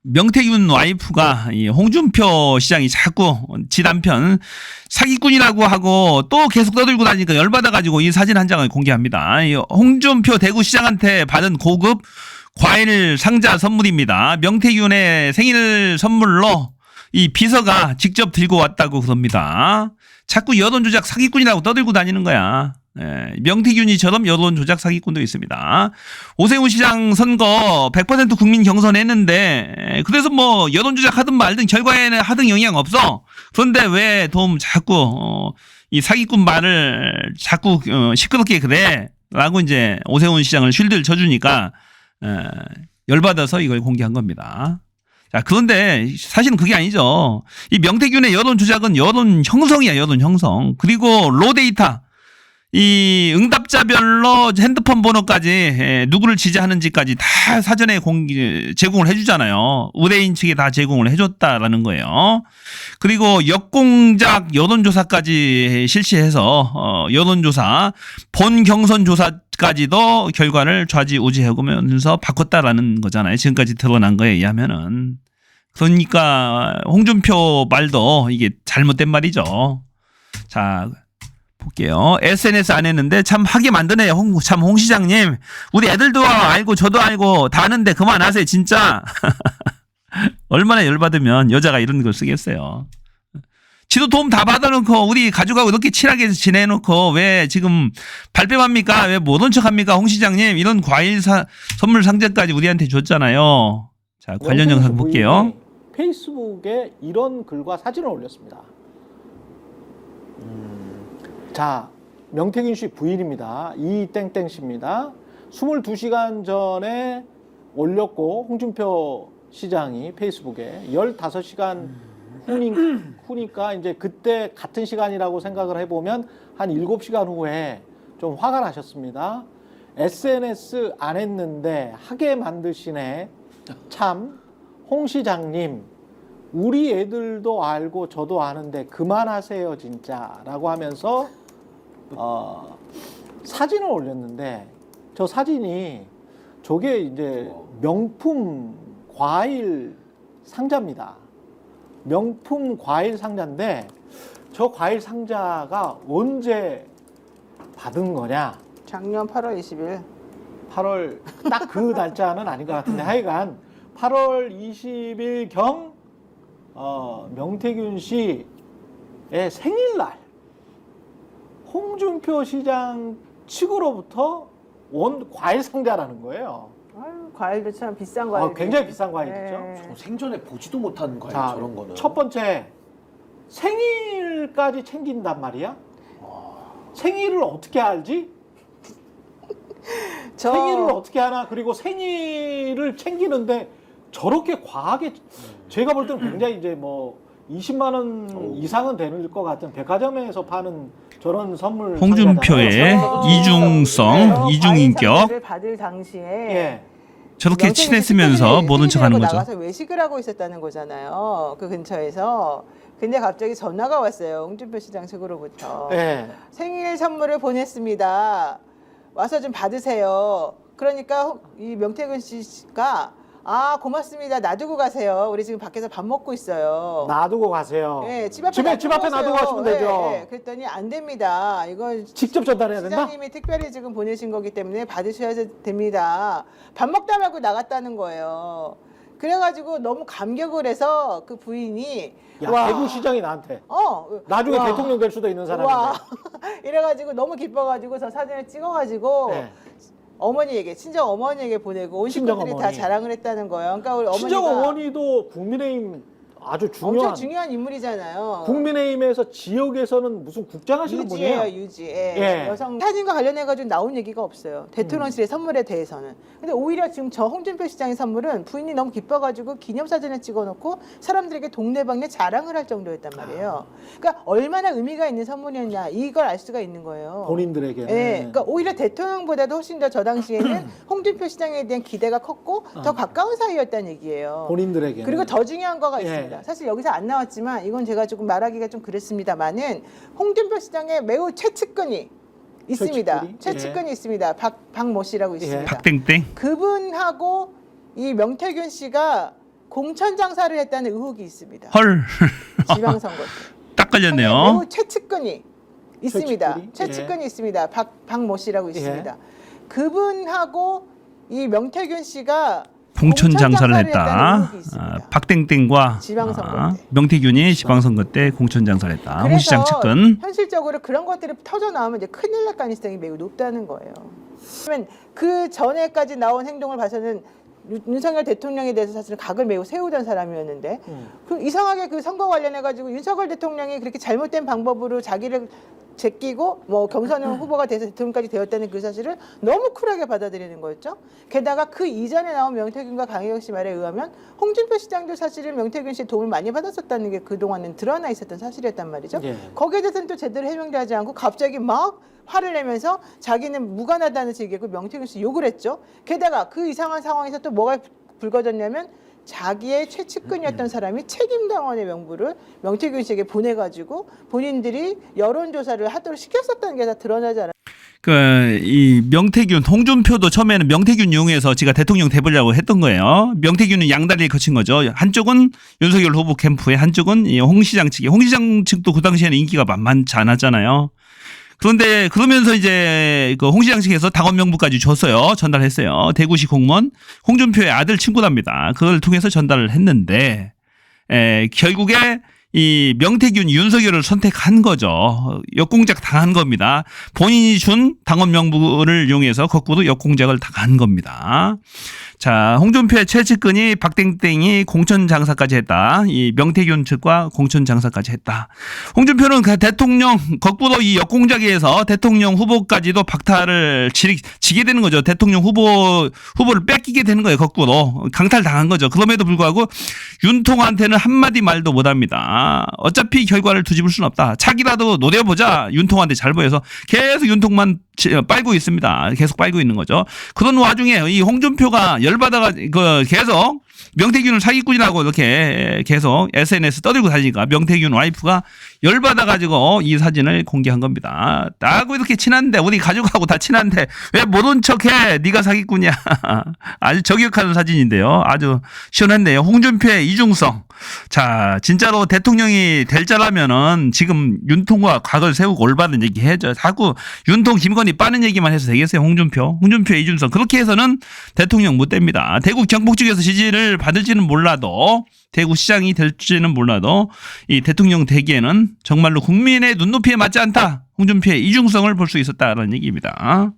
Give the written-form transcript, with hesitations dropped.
명태균 와이프가 이 홍준표 시장이 자꾸 지 남편 사기꾼이라고 하고 또 계속 떠들고 다니니까 열받아가지고 이 사진 한 장을 공개합니다. 이 홍준표 대구시장한테 받은 고급 과일 상자 선물입니다. 명태균의 생일 선물로 이 비서가 직접 들고 왔다고 그럽니다. 자꾸 여론 조작 사기꾼이라고 떠들고 다니는 거야. 예, 명태균이처럼 여론 조작 사기꾼도 있습니다. 오세훈 시장 선거 100% 국민 경선했는데 그래서 뭐 여론 조작하든 말든 결과에는 하등 영향 없어. 그런데 왜 도움 자꾸 이 사기꾼 말을 자꾸 시끄럽게 그래? 라고 이제 오세훈 시장을 쉴드를 쳐주니까 열받아서 이걸 공개한 겁니다. 자, 그런데 사실은 그게 아니죠. 이 명태균의 여론 조작은 여론 형성이야, 여론 형성. 그리고 로데이터. 이 응답자별로 핸드폰 번호까지 누구를 지지하는지까지 다 사전에 제공을 해주잖아요. 의뢰인 측에 다 제공을 해줬다라는 거예요. 그리고 역공작 여론조사까지 실시해서 여론조사 본 경선조사까지도 결과를 좌지우지해오면서 바꿨다라는 거잖아요. 지금까지 드러난 거에 의하면은. 그러니까 홍준표 말도 이게 잘못된 말이죠. 자. 볼게요. SNS 안 했는데 참 하게 만드네요. 참 홍 시장님. 우리 애들도 알고 저도 알고 다 아는데 그만하세요. 진짜. 얼마나 열받으면 여자가 이런 걸 쓰겠어요. 지도 도움 다 받아놓고 우리 가족하고 이렇게 친하게 지내놓고 왜 지금 발뺌합니까? 왜 못 온 척합니까? 홍 시장님. 이런 과일 선물 상자까지 우리한테 줬잖아요. 자, 관련 영상 볼게요. 페이스북에 이런 글과 사진을 올렸습니다. 자, 명태균 씨 부인입니다. 이땡땡 씨입니다. 22시간 전에 올렸고 홍준표 시장이 페이스북에 15시간 후니까 이제 그때 같은 시간이라고 생각을 해보면 한 7시간 후에 좀 화가 나셨습니다. SNS 안 했는데 하게 만드시네. 참, 홍 시장님. 우리 애들도 알고 저도 아는데 그만하세요 진짜 라고 하면서 사진을 올렸는데 저 사진이 저게 이제 명품 과일 상자입니다. 명품 과일 상자인데 저 과일 상자가 언제 받은 거냐? 작년 8월 20일. 8월 딱 그 날짜는 아닌 것 같은데 하여간 8월 20일경 명태균 씨의 생일날 홍준표 시장 측으로부터 온 과일 상자라는 거예요. 아유, 과일도 참 비싼 과일. 굉장히 비싼 과일이죠. 네. 생전에 보지도 못한 과일 자, 저런 거는. 첫 번째 생일까지 챙긴단 말이야. 생일을 어떻게 알지? 생일을 어떻게 하나? 그리고 생일을 챙기는데 저렇게 과하게 제가 볼 때는 굉장히 이제 뭐 20만 원 이상은 되는 것 같은 백화점에서 파는 저런 선물 홍준표의 이중성, 이중인격. 을 받을 당시에 예. 저렇게 친했으면서 모른 척하는 거죠. 나가서 외식을 하고 있었다는 거잖아요. 그 근처에서. 근데 갑자기 전화가 왔어요. 홍준표 시장 측으로부터. 예. 생일 선물을 보냈습니다. 와서 좀 받으세요. 그러니까 이 명태균 씨가 아 고맙습니다. 놔두고 가세요. 우리 지금 밖에서 밥 먹고 있어요. 놔두고 가세요. 네, 집 앞에 놔두고 가시면 되죠. 네, 그랬더니 안 됩니다. 이걸 직접 전달해야 된다? 시장님이 특별히 지금 보내신 거기 때문에 받으셔야 됩니다. 밥 먹다 말고 나갔다는 거예요. 그래가지고 너무 감격을 해서 그 부인이 야, 대구시장이 나한테 나중에 와. 대통령 될 수도 있는 사람인데. 와. 이래가지고 너무 기뻐가지고 저 사진을 찍어가지고 네. 어머니에게 친정 어머니에게 보내고 온 친정 식구들이 다 어머니. 자랑을 했다는 거예요. 그러니까 우리 어머니가 친정 어머니도 국민의힘 아주 엄청 중요한 인물이잖아요. 국민의힘에서 지역에서는 무슨 국장 하시는 분이에요. 유지. 예. 예. 여성 사진과 관련해가지고 나온 얘기가 없어요. 대통령실의 선물에 대해서는. 근데 오히려 지금 저 홍준표 시장의 선물은 부인이 너무 기뻐가지고 기념사진을 찍어놓고 사람들에게 동네방네 자랑을 할 정도였단 말이에요. 그러니까 얼마나 의미가 있는 선물이었냐 이걸 알 수가 있는 거예요. 본인들에게. 예. 그러니까 오히려 대통령보다도 훨씬 더 저 당시에는 홍준표 시장에 대한 기대가 컸고 더 가까운 사이였다는 얘기예요. 본인들에게. 그리고 더 중요한 거가 예. 있습니다. 사실 여기서 안 나왔지만 이건 제가 조금 말하기가 좀 그랬습니다만은 홍준표 시장에 매우 최측근이 있습니다. 최측근이 예. 있습니다. 박모 씨라고 있습니다. 박땡땡. 그분하고 이 명태균 씨가 공천 장사를 했다는 의혹이 있습니다. 헐. 지방선거 때. 딱 걸렸네요. 매우 최측근이 있습니다. 최측근이? 최측근이 있습니다. 박모 씨라고 있습니다. 그분하고 이 명태균 씨가 공천 장사를 했다는 했다. 의혹이 있습니다. 박땡땡과 지방선거 때. 명태균이 지방선거 때 공천 장사를 했다. 홍 시장 그래서 측근. 현실적으로 그런 것들이 터져 나오면 이제 큰일 날 가능성이 매우 높다는 거예요. 그러면 그 전에까지 나온 행동을 봐서는 윤석열 대통령에 대해서 사실은 각을 매우 세우던 사람이었는데 그 이상하게 그 선거 관련해 가지고 윤석열 대통령이 그렇게 잘못된 방법으로 자기를 제끼고 뭐 경선 후보가 돼서 대통령까지 되었다는 그 사실을 너무 쿨하게 받아들이는 거였죠. 게다가 그 이전에 나온 명태균과 강혜경 씨 말에 의하면 홍준표 시장도 사실은 명태균 씨의 도움을 많이 받았었다는 게 그동안은 드러나 있었던 사실이었단 말이죠. 예. 거기에 대해서는 또 제대로 해명되지 않고 갑자기 막 화를 내면서 자기는 무관하다는 식의 그 명태균 씨 욕을 했죠. 게다가 그 이상한 상황에서 또 뭐가 불거졌냐면 자기의 최측근이었던 사람이 책임당원의 명부를 명태균 씨에게 보내가지고 본인들이 여론조사를 하도록 시켰었다는 게 다 드러나지 않아요. 이 명태균, 홍준표도 처음에는 명태균 이용해서 지가 대통령 돼보려고 했던 거예요. 명태균은 양다리를 거친 거죠. 한쪽은 윤석열 후보 캠프에, 한쪽은 이 홍 시장 측에. 홍 시장 측도 그 당시에는 인기가 만만치 않았잖아요. 그런데 그러면서 이제 그 홍 시장 측에서 당원 명부까지 줬어요. 전달했어요. 대구시 공무원 홍준표의 아들 친구랍니다. 그걸 통해서 전달을 했는데 결국에 이 명태균, 윤석열을 선택한 거죠. 역공작 당한 겁니다. 본인이 준 당원 명부를 이용해서 거꾸로 역공작을 당한 겁니다. 자, 홍준표의 최측근이 박땡땡이 공천 장사까지 했다. 이 명태균 측과 공천 장사까지 했다. 홍준표는 그 대통령 거꾸로 이 역공작에서 대통령 후보까지도 박탈을 지게 되는 거죠. 대통령 후보를 뺏기게 되는 거예요. 거꾸로 강탈당한 거죠. 그럼에도 불구하고 윤통한테는 한마디 말도 못합니다. 어차피 결과를 뒤집을 수는 없다. 차기라도 노려보자. 윤통한테 잘 보여서 계속 윤통만 빨고 있습니다. 계속 빨고 있는 거죠. 그런 와중에 이 홍준표가 열받아가 계속 명태균을 사기꾼이라고 이렇게 계속 SNS 떠들고 다니니까 명태균 와이프가 열받아가지고 이 사진을 공개한 겁니다. 나하고 이렇게 친한데 우리 가족하고 다 친한데 왜 모른 척해? 네가 사기꾼이야. 아주 저격하는 사진인데요. 아주 시원한데요. 홍준표의 이중성. 자, 진짜로 대통령이 될 자라면은 지금 윤통과 각을 세우고 올바른 얘기 해줘. 자꾸 윤통 김건희 빠는 얘기만 해서 되겠어요. 홍준표의 이중성. 그렇게 해서는 대통령 못 됩니다. 대구 경북 쪽에서 지지를 받을지는 몰라도 대구 시장이 될지는 몰라도 이 대통령 되기에는 정말로 국민의 눈높이에 맞지 않다. 홍준표의 이중성을 볼 수 있었다는 얘기입니다.